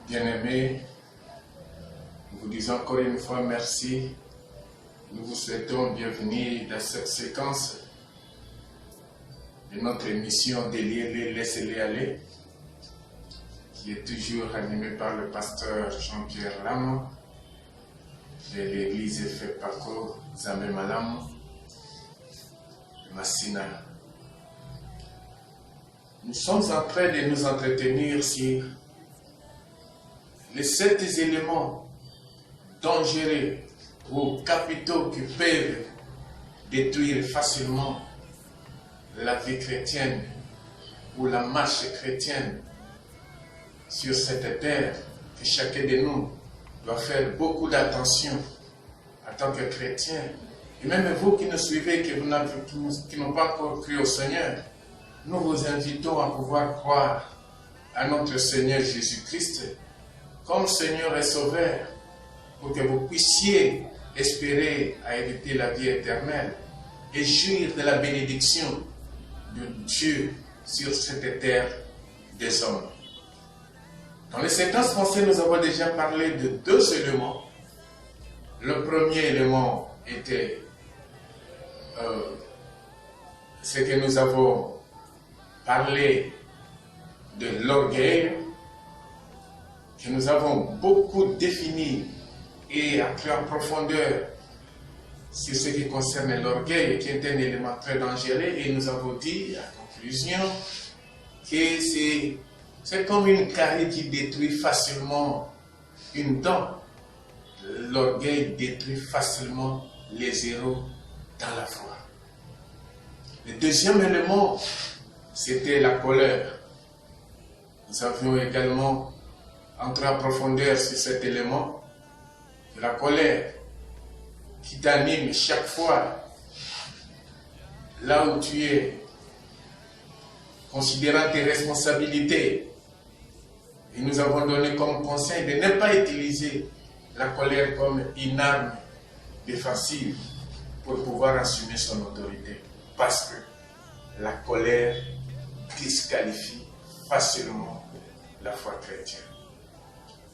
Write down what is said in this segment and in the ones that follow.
Bien-aimés, nous vous disons encore une fois merci. Nous vous souhaitons bienvenue dans cette séquence de notre émission Déliez-les, laissez-les aller, qui est toujours animée par le pasteur Jean-Pierre Lam de l'église Efepako Zambé Malam de Massina. Nous sommes en train de nous entretenir sur les 7 éléments dangereux ou capitaux qui peuvent détruire facilement la vie chrétienne ou la marche chrétienne sur cette terre, que chacun de nous doit faire beaucoup d'attention en tant que chrétien. Et même vous qui nous suivez, qui n'ont pas encore cru au Seigneur, nous vous invitons à pouvoir croire à notre Seigneur Jésus-Christ comme Seigneur et Sauveur, pour que vous puissiez espérer à hériter la vie éternelle et jouir de la bénédiction de Dieu sur cette terre des hommes. Dans les séquences passées, nous avons déjà parlé de 2 éléments. Le premier élément était ce que nous avons parlé de l'orgueil, que nous avons beaucoup défini et appris en profondeur sur ce qui concerne l'orgueil, qui est un élément très dangereux, et nous avons dit en conclusion que c'est comme une carie qui détruit facilement une dent. L'orgueil détruit facilement les héros dans la foi. Le deuxième élément, c'était la colère. Nous avions également entré en profondeur sur cet élément, la colère qui t'anime chaque fois là où tu es, considérant tes responsabilités. Et nous avons donné comme conseil de ne pas utiliser la colère comme une arme défensive pour pouvoir assumer son autorité. Parce que la colère disqualifie facilement la foi chrétienne.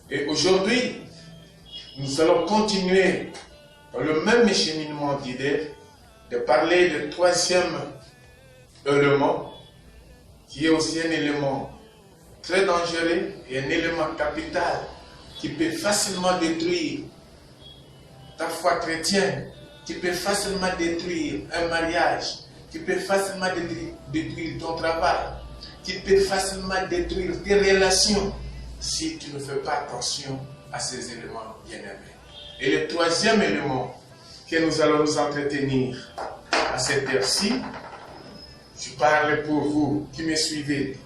Et aujourd'hui, nous allons continuer dans le même cheminement d'idées, de parler du 3e élément, qui est aussi un élément très dangereux et un élément capital qui peut facilement détruire ta foi chrétienne, qui peut facilement détruire un mariage, qui peut facilement détruire ton travail, qui peut facilement détruire tes relations si tu ne fais pas attention à ces éléments bien-aimés. Et le 3e élément que nous allons nous entretenir à cette heure-ci, je parle pour vous qui me suivez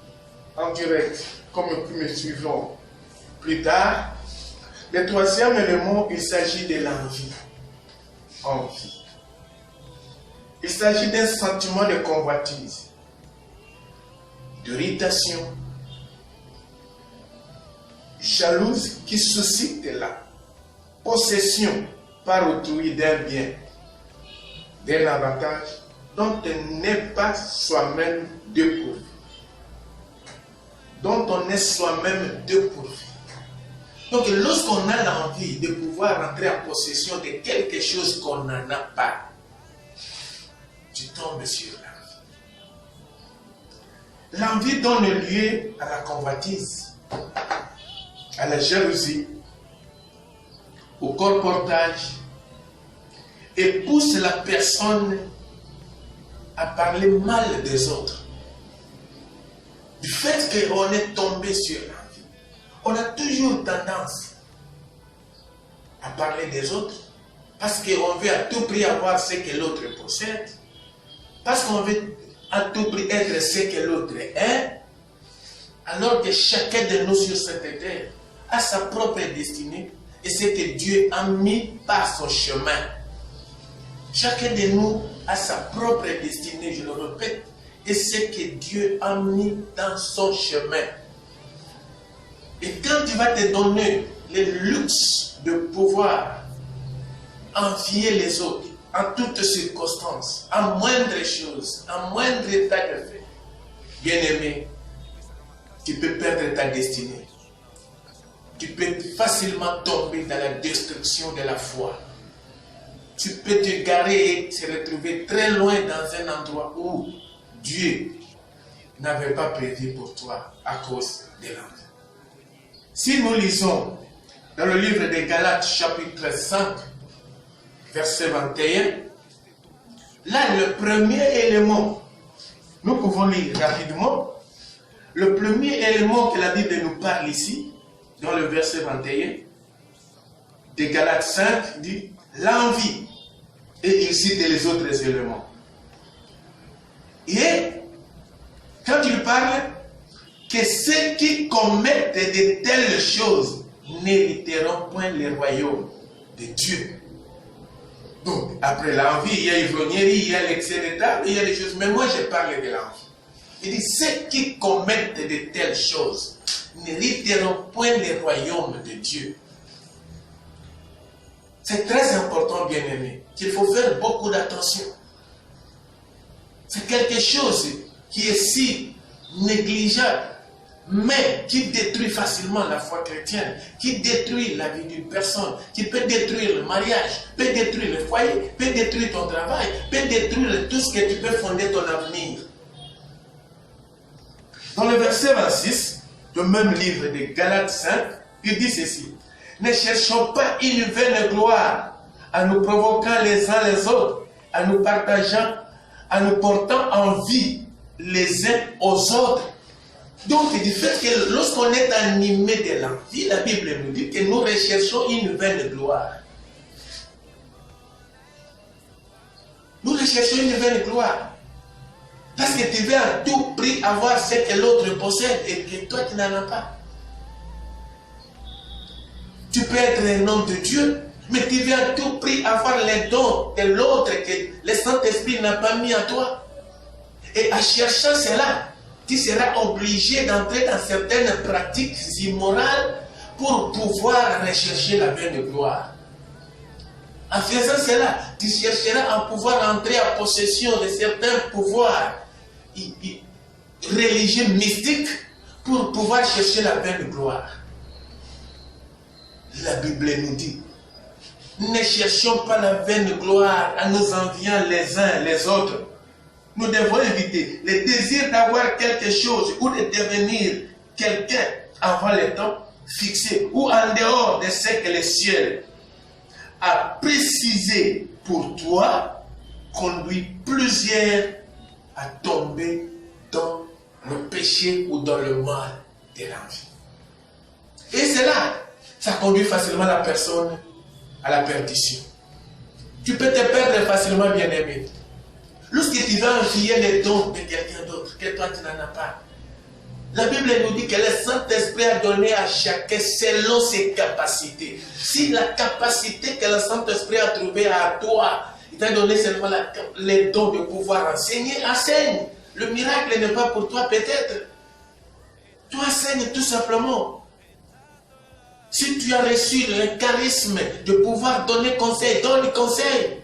en direct, comme qui me suivront plus tard. Le 3e élément, il s'agit de l'envie. Envie. Il s'agit d'un sentiment de convoitise, d'irritation, jalouse qui suscite la possession par autrui d'un bien, d'un avantage dont on n'est pas soi-même dépourvu. Dont on est soi-même dépourvu. Donc lorsqu'on a l'envie de pouvoir entrer en possession de quelque chose qu'on n'en a pas, tu tombes sur l'envie. L'envie donne lieu à la convoitise, à la jalousie, au colportage, et pousse la personne à parler mal des autres. Du fait qu'on est tombé sur l'envie, on a toujours tendance à parler des autres parce qu'on veut à tout prix avoir ce que l'autre possède, parce qu'on veut à tout prix être ce que l'autre est, alors que chacun de nous sur cette terre a sa propre destinée et ce que Dieu a mis par son chemin. Chacun de nous a sa propre destinée, je le répète, et ce que Dieu a mis dans son chemin. Et quand tu vas te donner le luxe de pouvoir envier les autres en toutes circonstances, en moindre chose, en moindre état de fait, bien-aimé, tu peux perdre ta destinée. tu peux facilement tomber dans la destruction de la foi. Tu peux te garer et te retrouver très loin dans un endroit où Dieu n'avait pas prévu pour toi à cause de l'envie. Si nous lisons dans le livre des Galates, chapitre 5, verset 21, là, le premier élément, nous pouvons lire rapidement, le premier élément que la Bible nous parle ici, dans le verset 21, des Galates 5, dit l'envie. Et il cite les autres éléments. Et quand il parle que ceux qui commettent de telles choses n'hériteront point le royaume de Dieu. Donc, après l'envie, il y a l'ivrognerie, il y a l'excès de table, il y a des choses. Mais moi, je parle de l'envie. Il dit, ceux qui commettent de telles choses n'hériteront point le royaume de Dieu. C'est très important, bien-aimé, qu'il faut faire beaucoup d'attention. C'est quelque chose qui est si négligeable, mais qui détruit facilement la foi chrétienne, qui détruit la vie d'une personne, qui peut détruire le mariage, peut détruire le foyer, peut détruire ton travail, peut détruire tout ce que tu peux fonder ton avenir. Dans le verset 26, du même livre de Galates 5, il dit ceci. Ne cherchons pas une vaine gloire en nous provoquant les uns les autres, en nous partageant, en nous portant envie les uns aux autres. Donc, du fait que lorsqu'on est animé de l'envie, la Bible nous dit que nous recherchons une vaine gloire. Nous recherchons une vaine gloire. Parce que tu veux à tout prix avoir ce que l'autre possède et que toi tu n'en as pas. Tu peux être un homme de Dieu, mais tu veux à tout prix avoir les dons de l'autre que le Saint-Esprit n'a pas mis en toi. Et en cherchant cela, tu seras obligé d'entrer dans certaines pratiques immorales pour pouvoir rechercher la vaine gloire. En faisant cela, tu chercheras à pouvoir entrer en possession de certains pouvoirs religieux mystiques pour pouvoir chercher la vaine gloire. La Bible nous dit, ne cherchons pas la vaine gloire en nous enviant les uns les autres. Nous devons éviter le désir d'avoir quelque chose ou de devenir quelqu'un avant le temps fixé ou en dehors de ce que le ciel a précisé pour toi, conduit plusieurs à tomber dans le péché ou dans le mal de l'envie. Et cela, ça conduit facilement la personne à la perdition. Tu peux te perdre facilement, bien-aimé. Lorsque tu vas envier les dons de quelqu'un d'autre, que toi tu n'en as pas. La Bible nous dit que le Saint-Esprit a donné à chacun selon ses capacités. Si la capacité que le Saint-Esprit a trouvée à toi, il t'a donné seulement les dons de pouvoir enseigner, enseigne. Le miracle n'est pas pour toi peut-être. Tu enseignes tout simplement. Si tu as reçu le charisme de pouvoir donner conseil, donne conseil.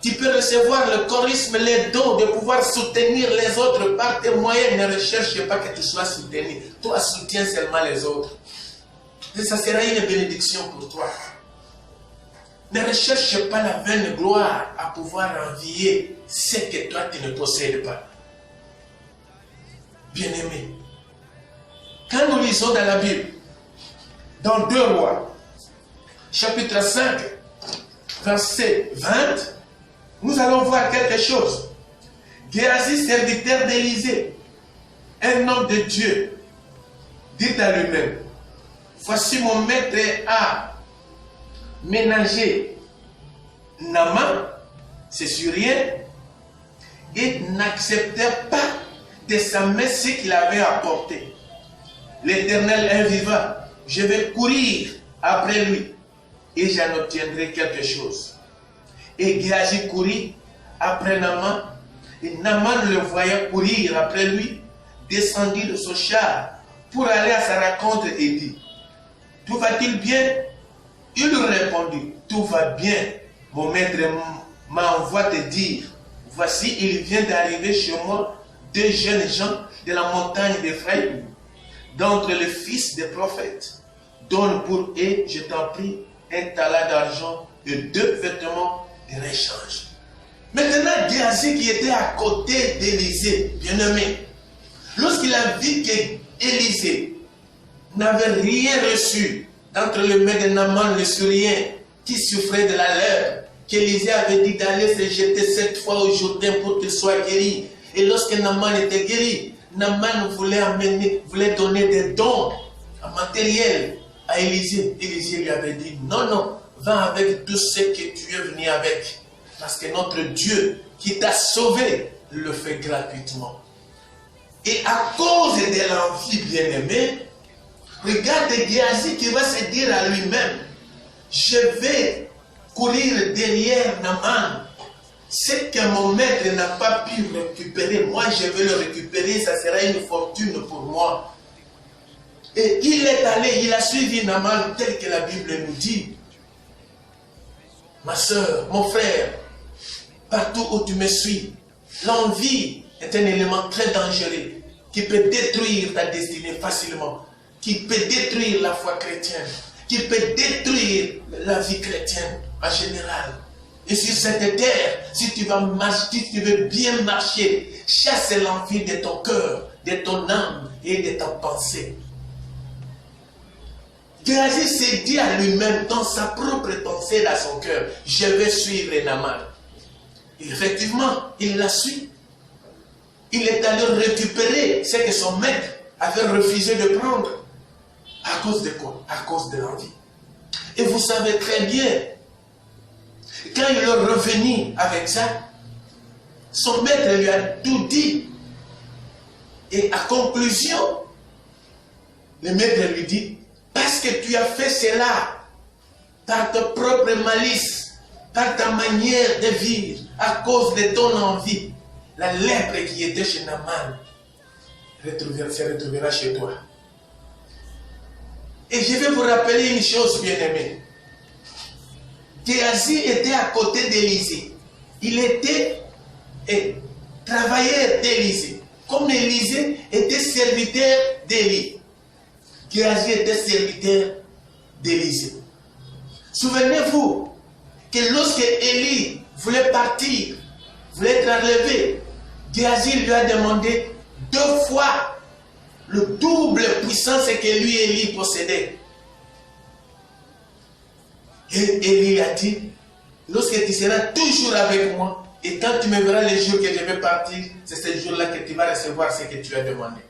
Tu peux recevoir le charisme, les dons de pouvoir soutenir les autres par tes moyens. Ne recherche pas que tu sois soutenu. Toi, soutiens seulement les autres. Et ça sera une bénédiction pour toi. Ne recherche pas la vaine gloire à pouvoir envier ce que toi tu ne possèdes pas. Bien-aimé, quand nous lisons dans la Bible, dans 2 Rois, chapitre 5, verset 20, nous allons voir quelque chose. Géasi, serviteur d'Élisée, un homme de Dieu, dit à lui-même, voici mon maître a ménagé Naaman, c'est Syrien, et n'acceptait pas de sa main ce qu'il avait apporté. L'Éternel est vivant, je vais courir après lui et j'en obtiendrai quelque chose. Et Géasi courit après Naaman, et Naaman le voyant courir après lui, descendit de son char pour aller à sa rencontre et dit, tout va-t-il bien? Il lui répondit, tout va bien, mon maître m'envoie te dire, voici il vient d'arriver chez moi 2 jeunes gens de la montagne d'Éphraïm. d'entre les fils des prophètes. Donne pour eux, je t'en prie, un talent d'argent et 2 vêtements de réchange. Maintenant, Géasi qui était à côté d'Élisée, bien-aimé, lorsqu'il a vu qu'Élisée n'avait rien reçu d'entre les mains de Naaman le Syrien qui souffrait de la lèpre, qu'Élisée avait dit d'aller se jeter 7 fois au Jourdain pour qu'il soit guéri. Et lorsque Naaman était guéri, Naaman voulait donner des dons matériels à Élisée. Élisée lui avait dit, non, non, va avec tout ce que tu es venu avec. Parce que notre Dieu qui t'a sauvé le fait gratuitement. Et à cause de l'envie bien-aimée, regarde Géasi qui va se dire à lui-même, je vais courir derrière Naaman. Ce que mon maître n'a pas pu récupérer, moi je vais le récupérer, ça sera une fortune pour moi. Et il est allé, il a suivi Naaman tel que la Bible nous dit. Ma soeur, mon frère, partout où tu me suis, l'envie est un élément très dangereux qui peut détruire ta destinée facilement, qui peut détruire la foi chrétienne, qui peut détruire la vie chrétienne en général. Et sur cette terre, si tu vas marcher, si tu veux bien marcher, chasse l'envie de ton cœur, de ton âme et de ta pensée. Géasi s'est dit à lui-même dans sa propre pensée dans son cœur, je vais suivre Naaman. Et effectivement, il l'a su. Il est allé récupérer ce que son maître avait refusé de prendre. À cause de quoi? À cause de l'envie. Et vous savez très bien, quand il est revenu avec ça, son maître lui a tout dit. Et à conclusion, le maître lui dit, parce que tu as fait cela par ta propre malice, par ta manière de vivre, à cause de ton envie, la lèpre qui était chez Naaman se retrouvera chez toi. Et je vais vous rappeler une chose, bien-aimé. Géasi était à côté d'Élisée. Il était travailleur d'Élisée. Comme Élisée était serviteur d'Élie. Géasi était serviteur d'Élisée. Souvenez-vous que lorsque Élie voulait partir, voulait être enlevé, Géasi lui a demandé 2 fois le double puissance que lui Élie possédait. Et Élie a dit, lorsque tu seras toujours avec moi, et quand tu me verras les jours que je vais partir, c'est ce jour-là que tu vas recevoir ce que tu as demandé.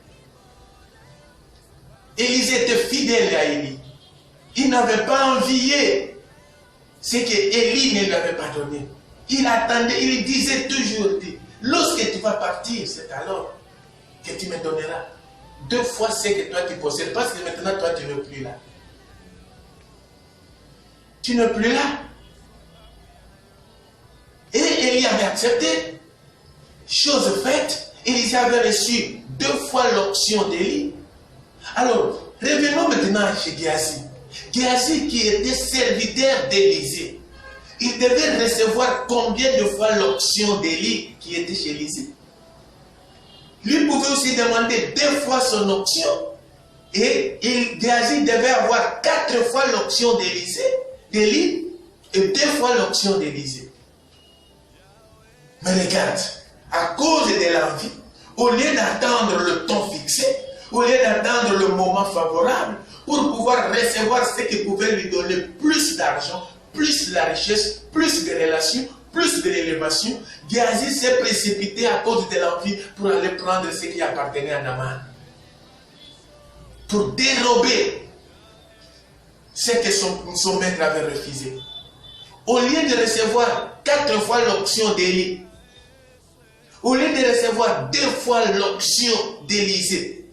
Élisée était fidèle à Élie. Il n'avait pas envié ce que Élie ne lui avait pas donné. Il attendait, il disait toujours, lorsque tu vas partir, c'est alors que tu me donneras 2 fois ce que toi tu possèdes, parce que maintenant toi tu n'es plus là. Tu n'es plus là. Et Élie avait accepté. Chose faite, Élisée avait reçu 2 fois l'option d'Élie. Alors, revenons maintenant chez Géasi. Géasi qui était serviteur d'Élisée. Il devait recevoir combien de fois l'option d'Élie qui était chez Élisée? Lui pouvait aussi demander 2 fois son option. Et Géasi devait avoir 4 fois l'option d'Élie et 2 fois l'option d'Élisée. Mais regarde, à cause de l'envie, au lieu d'attendre le temps fixé, au lieu d'attendre le moment favorable, pour pouvoir recevoir ce qui pouvait lui donner plus d'argent, plus de la richesse, plus de relations, plus de l'élévation, Géasi s'est précipité à cause de l'envie pour aller prendre ce qui appartenait à Naaman. Pour dérober ce que son maître avait refusé. Au lieu de recevoir 4 fois l'option d'Élie, au lieu de recevoir 2 fois l'option d'Élisée,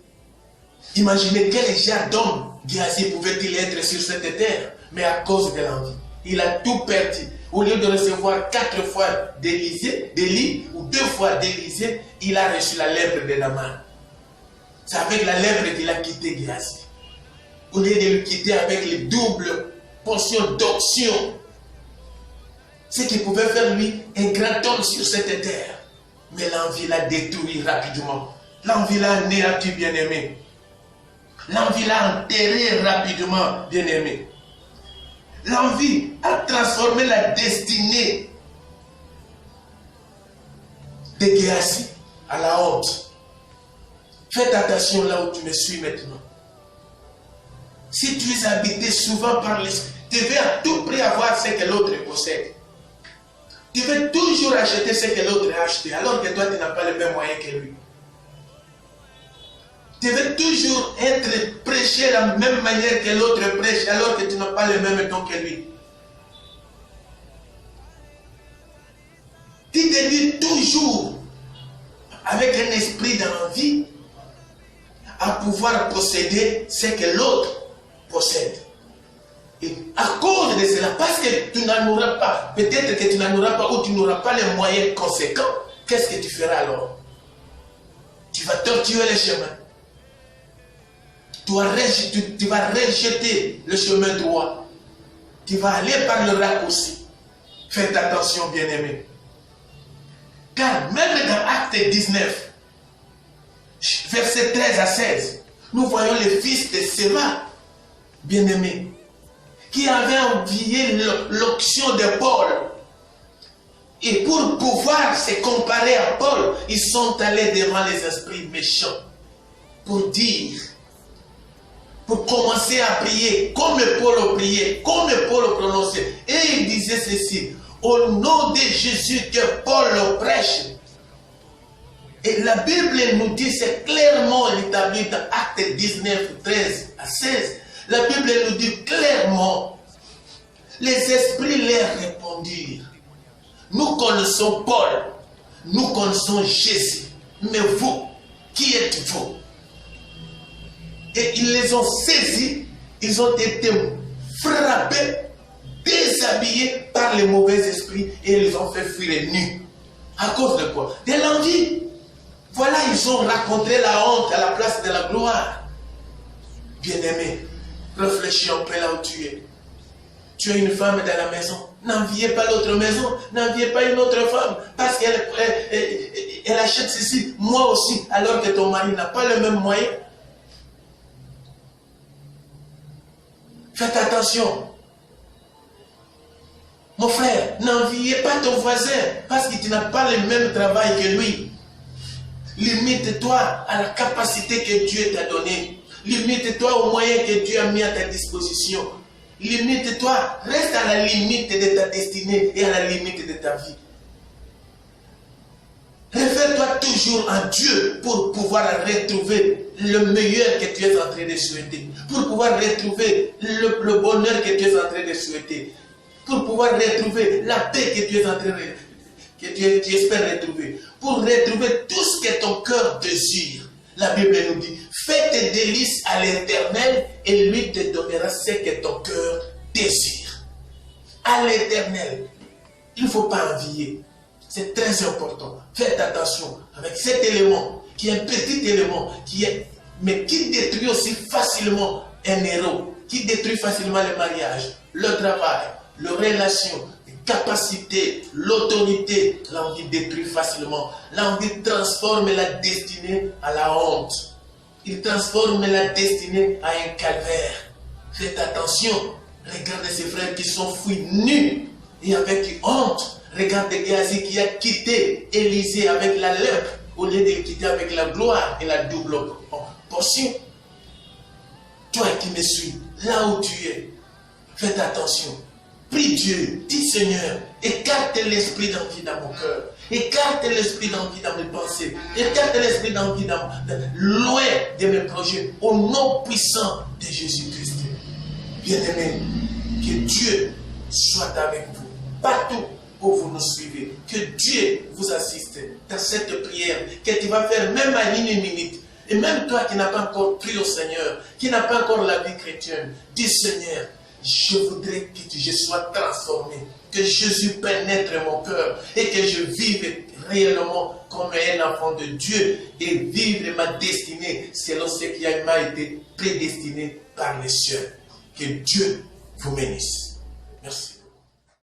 imaginez quel genre d'homme Géasi pouvait-il être sur cette terre, mais à cause de l'envie. Il a tout perdu. Au lieu de recevoir 4 fois d'Élie, ou 2 fois d'Élisée, il a reçu la lèpre de Naaman. C'est avec la lèpre qu'il a quitté Géasi. Au lieu de le quitter avec les doubles portions d'options, ce qui pouvait faire lui un grand homme sur cette terre. Mais l'envie l'a détruit rapidement. L'envie l'a anéanti, bien-aimé. L'envie l'a enterré rapidement, bien-aimé. L'envie a transformé la destinée de Géasi à la honte. Faites attention là où tu me suis maintenant. Si tu es habité souvent par l'esprit, tu veux à tout prix avoir ce que l'autre possède. Tu veux toujours acheter ce que l'autre a acheté, alors que toi tu n'as pas les mêmes moyens que lui. Tu veux toujours être prêché de la même manière que l'autre prêche, alors que tu n'as pas le même don que lui. Tu te dis toujours, avec un esprit d'envie, à pouvoir posséder ce que l'autre possède. Et à cause de cela, parce que tu n'en auras pas, peut-être que tu n'en auras pas ou tu n'auras pas les moyens conséquents, qu'est-ce que tu feras alors? Tu vas torturer le chemin. Tu vas rejeter le chemin droit. Tu vas aller par le raccourci. Faites attention, bien-aimés. Car même dans Acte 19, versets 13 à 16, nous voyons les fils de Séva, bien-aimés, qui avaient envié l'onction de Paul. Et pour pouvoir se comparer à Paul, ils sont allés devant les esprits méchants pour dire, pour commencer à prier, comme Paul a prié, comme Paul a prononcé. Et il disait ceci, au nom de Jésus que Paul le prêche. Et la Bible nous dit, c'est clairement établi dans Acte 19, 13 à 16. La Bible nous dit clairement, les esprits leur répondirent, nous connaissons Paul, nous connaissons Jésus, mais vous, qui êtes-vous? Et ils les ont saisis, ils ont été frappés, déshabillés par les mauvais esprits et ils les ont fait fuir nus. À cause de quoi? De l'envie. Voilà, ils ont raconté la honte à la place de la gloire. Bien-aimé, réfléchis un peu là où tu es. Tu as une femme dans la maison. N'enviez pas l'autre maison. N'enviez pas une autre femme. Parce qu'elle elle achète ceci, moi aussi, alors que ton mari n'a pas le même moyen. Faites attention. Mon frère, n'enviez pas ton voisin parce que tu n'as pas le même travail que lui. Limite-toi à la capacité que Dieu t'a donnée. Limite-toi aux moyens que Dieu a mis à ta disposition. Limite-toi, reste à la limite de ta destinée et à la limite de ta vie. Réfère-toi toujours en Dieu pour pouvoir retrouver le meilleur que tu es en train de souhaiter. Pour pouvoir retrouver le bonheur que tu es en train de souhaiter. Pour pouvoir retrouver la paix que tu es en train de que tu espères retrouver. Pour retrouver tout ce que ton cœur désire. La Bible nous dit, fais tes délices à l'Éternel et lui te donnera ce que ton cœur désire. À l'Éternel. Il ne faut pas envier. C'est très important. Faites attention avec cet élément, qui est un petit élément, mais qui détruit aussi facilement un héros, qui détruit facilement le mariage, le travail, les relations, les capacités, l'autorité. L'envie détruit facilement. L'envie transforme la destinée à la honte. Il transforme la destinée à un calvaire. Faites attention. Regardez ces frères qui sont fuis nus et avec honte. Regardez Géasi qui a quitté Élisée avec la lèpre au lieu de quitter avec la gloire et la double portion. Toi qui me suis, là où tu es, faites attention. Prie Dieu, dis Seigneur, écarte l'esprit d'envie dans mon cœur. Écarte l'esprit d'envie dans mes pensées. Écarte l'esprit d'envie loin de mes projets. Au nom puissant de Jésus-Christ. Bien-aimés, que Dieu soit avec vous. Partout où vous nous suivez. Que Dieu vous assiste dans cette prière. Que tu vas faire même à une minute. Et même toi qui n'as pas encore cru au Seigneur, qui n'a pas encore la vie chrétienne, dis Seigneur, je voudrais que je sois transformé, que Jésus pénètre mon cœur et que je vive réellement comme un enfant de Dieu et vivre ma destinée selon ce qui m'a été prédestiné par les cieux. Que Dieu vous bénisse. Merci.